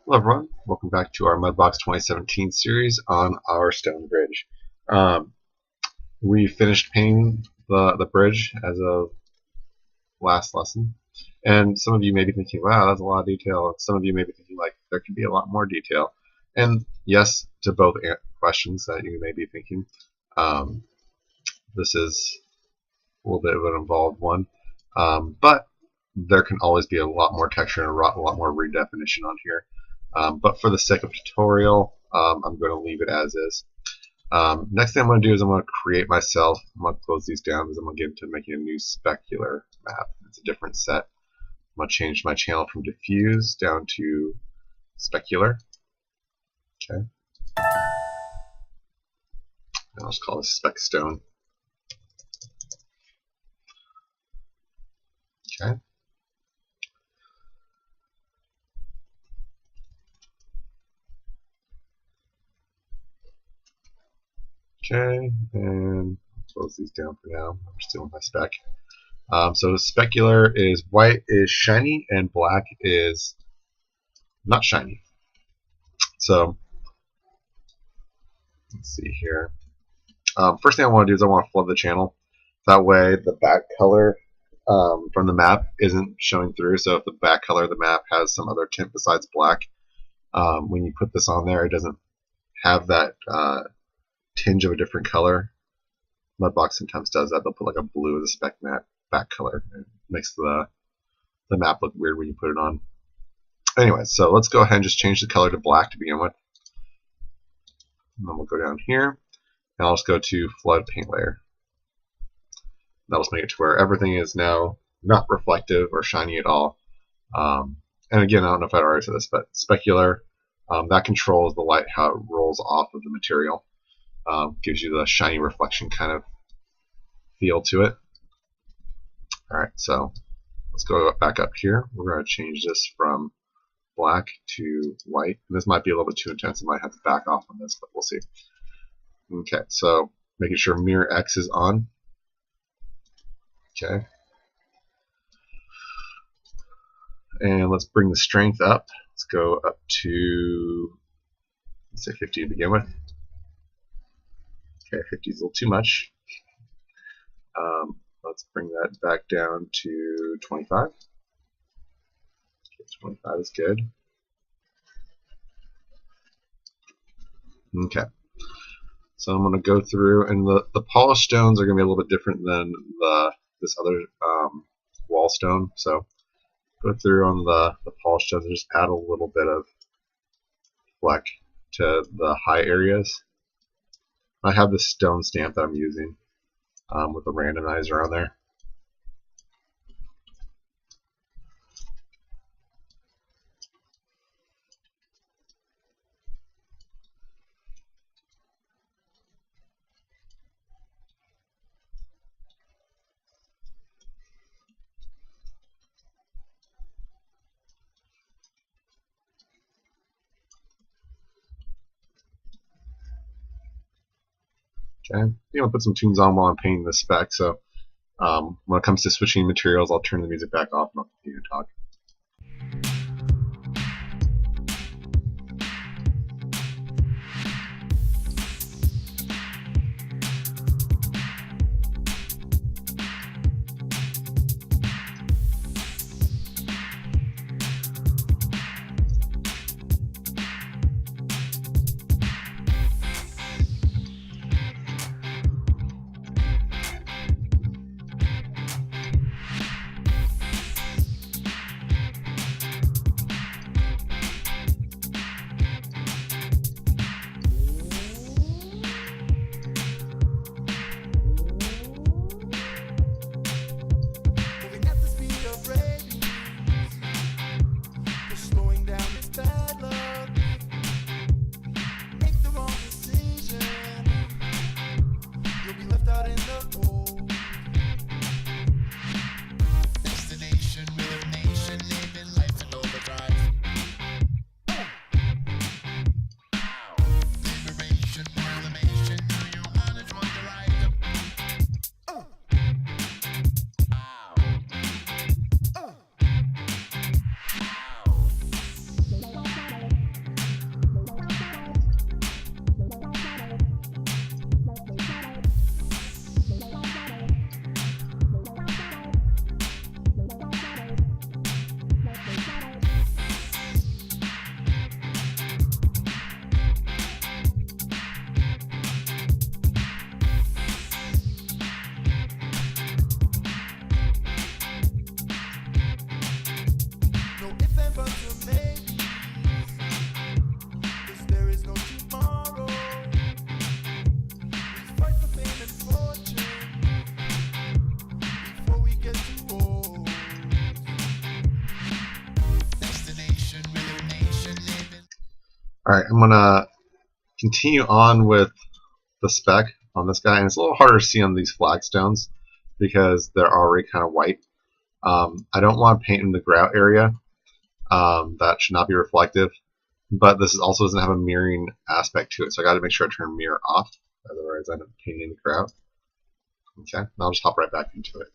Hello everyone, welcome back to our Mudbox 2017 series on our StoneBridge. We finished painting the bridge as of last lesson, and some of you may be thinking, wow, that's a lot of detail. And some of you may be thinking, like, there could be a lot more detail. And yes, to both questions that you may be thinking. This is a little bit of an involved one, but there can always be a lot more texture and a lot more redefinition on here. But for the sake of tutorial, I'm going to leave it as is. Next thing I'm going to do is I'm going to create myself. I'm going to close these down because I'm going to get into making a new specular map. It's a different set. I'm going to change my channel from diffuse down to specular. Okay. I'll just call this spec stone. Okay. Okay, and close these down for now. I'm still in my spec. So specular is white is shiny and black is not shiny. So let's see here. First thing I want to do is I want to flood the channel. That way the back color from the map isn't showing through. So if the back color of the map has some other tint besides black, when you put this on there, it doesn't have that tinge of a different color. Mudbox sometimes does that. They'll put like a blue as a spec mat back color. It makes the map look weird when you put it on. Anyway, so let's go ahead and just change the color to black to begin with. And then we'll go down here, and I'll just go to flood paint layer. That'll just make it to where everything is now not reflective or shiny at all. And again, I don't know if I'd already said this, but specular, that controls the light, how it rolls off of the material. Gives you the shiny reflection kind of feel to it. Alright, so let's go back up here. We're going to change this from black to white. And this might be a little bit too intense. I might have to back off on this, but we'll see. Okay, so making sure mirror X is on. Okay. And let's bring the strength up. Let's go up to, let's say 50 to begin with. Okay, 50 is a little too much. Let's bring that back down to 25. Okay, 25 is good. Okay, so I'm going to go through, and the polished stones are going to be a little bit different than this other wall stone. So go through on the polished stones and just add a little bit of fleck to the high areas. I have this stone stamp that I'm using with a randomizer on there. Okay, I'm going to put some tunes on while I'm painting this spec, so when it comes to switching materials, I'll turn the music back off and I'll continue to talk. Alright, I'm going to continue on with the spec on this guy, and it's a little harder to see on these flagstones because they're already kind of white. I don't want to paint in the grout area. That should not be reflective, but this also doesn't have a mirroring aspect to it, so I got to make sure I turn mirror off, otherwise I end up painting in the grout. Okay, and I'll just hop right back into it.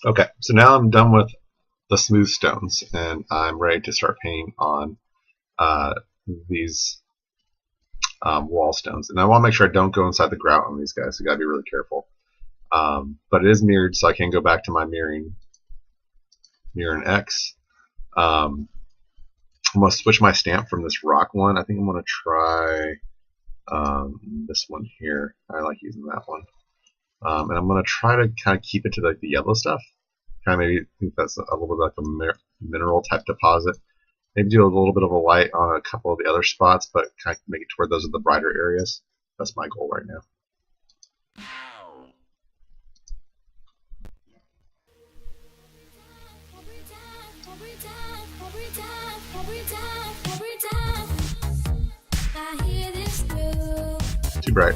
Okay, so now I'm done with the smooth stones, and I'm ready to start painting on these wall stones. And I want to make sure I don't go inside the grout on these guys, so you gotta be really careful. But it is mirrored, so I can go back to my mirror and X. I'm going to switch my stamp from this rock one. I think I'm going to try this one here. I like using that one. And I'm going to try to kind of keep it to like the yellow stuff. Kind of maybe think that's a little bit like a mineral type deposit. Maybe do a little bit of a light on a couple of the other spots, but kind of make it to where those are the brighter areas. That's my goal right now. Too bright.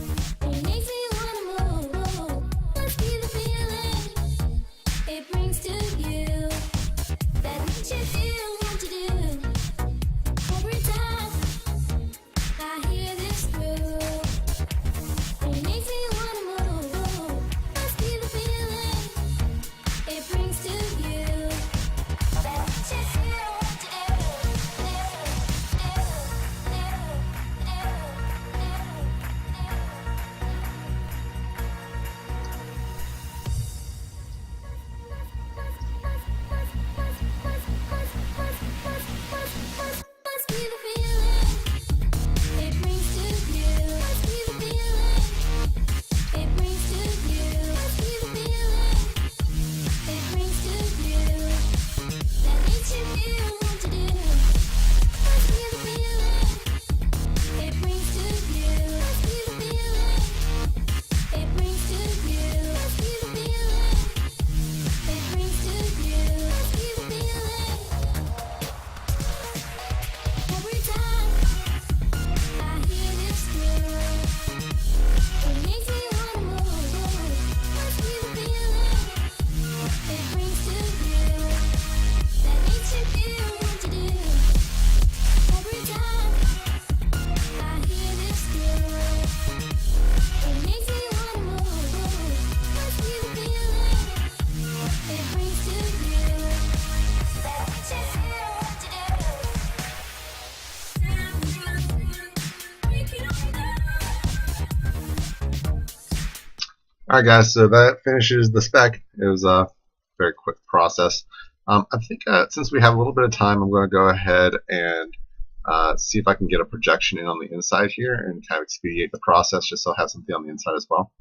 Alright guys, so that finishes the spec. It was a very quick process. I think since we have a little bit of time, I'm going to go ahead and see if I can get a projection in on the inside here and kind of expedite the process just so I have something on the inside as well.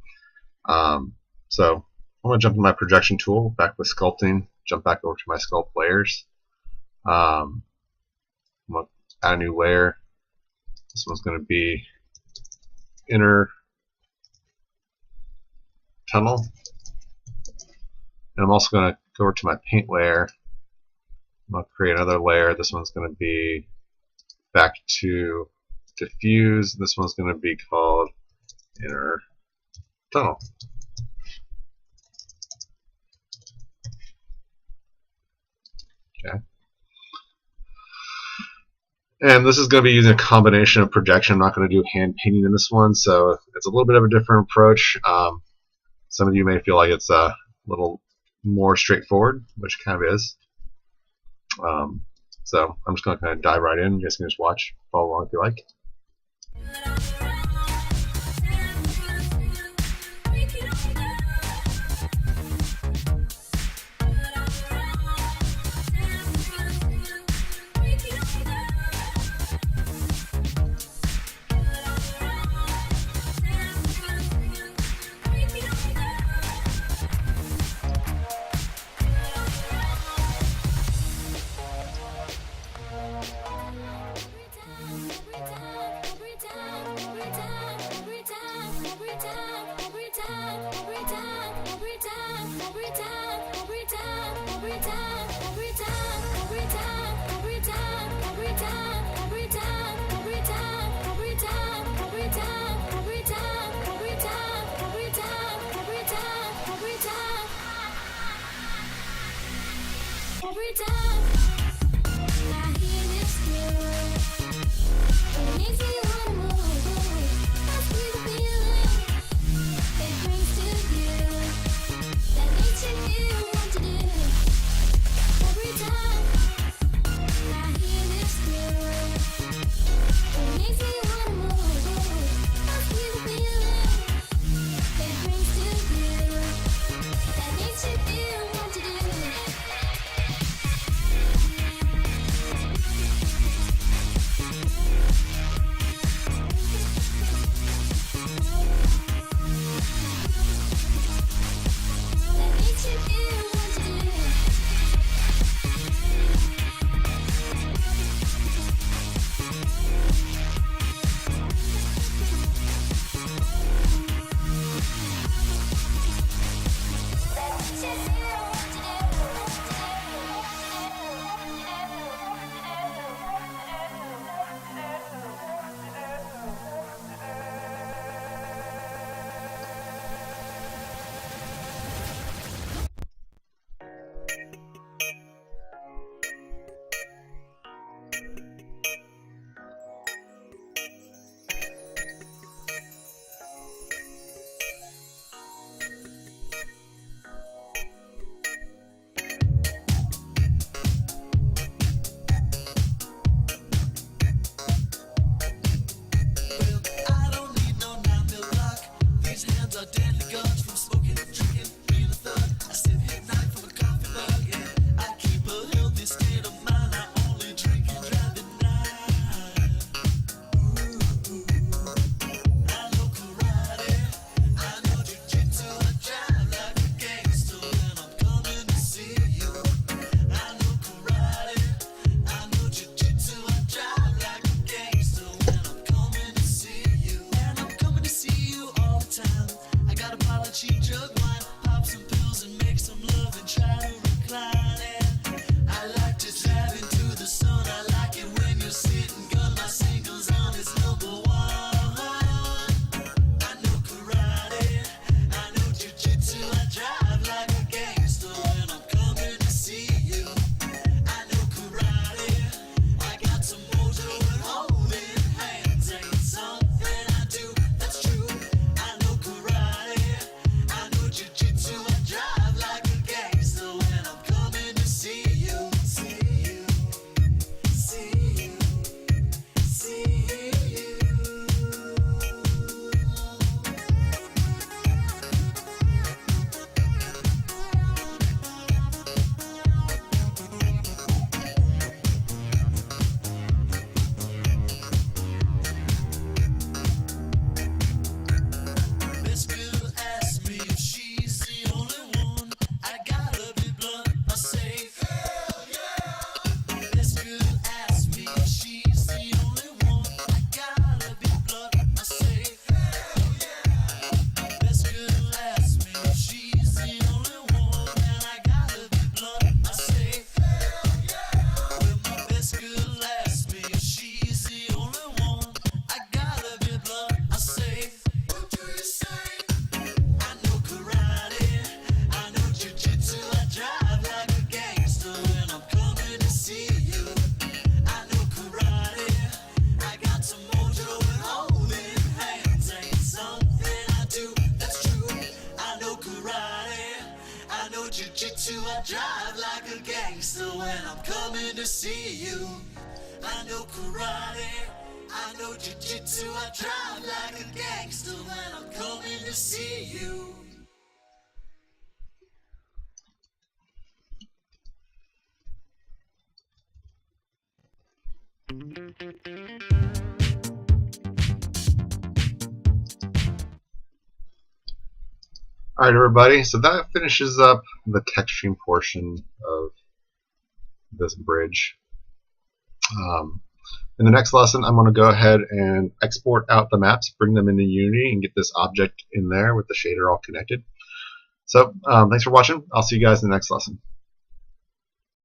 So I'm going to jump in my projection tool, back with sculpting, jump back over to my sculpt layers. I'm going to add a new layer. This one's going to be inner tunnel. And I'm also going to go over to my paint layer. I'm going to create another layer. This one's going to be back to diffuse. This one's going to be called inner tunnel. Okay. And this is going to be using a combination of projection. I'm not going to do hand painting in this one, so it's a little bit of a different approach. Some of you may feel like it's a little more straightforward, which kind of is. So I'm just going to kind of dive right in. You guys can just watch, follow along if you like. Every time. drive like a gangster when I'm coming to see you. I know karate, I know jiu-jitsu. I drive like a gangster when I'm coming to see you. Alright everybody, so that finishes up the texturing portion of this bridge. In the next lesson, I'm going to go ahead and export out the maps, bring them into Unity, and get this object in there with the shader all connected. So thanks for watching. I'll see you guys in the next lesson.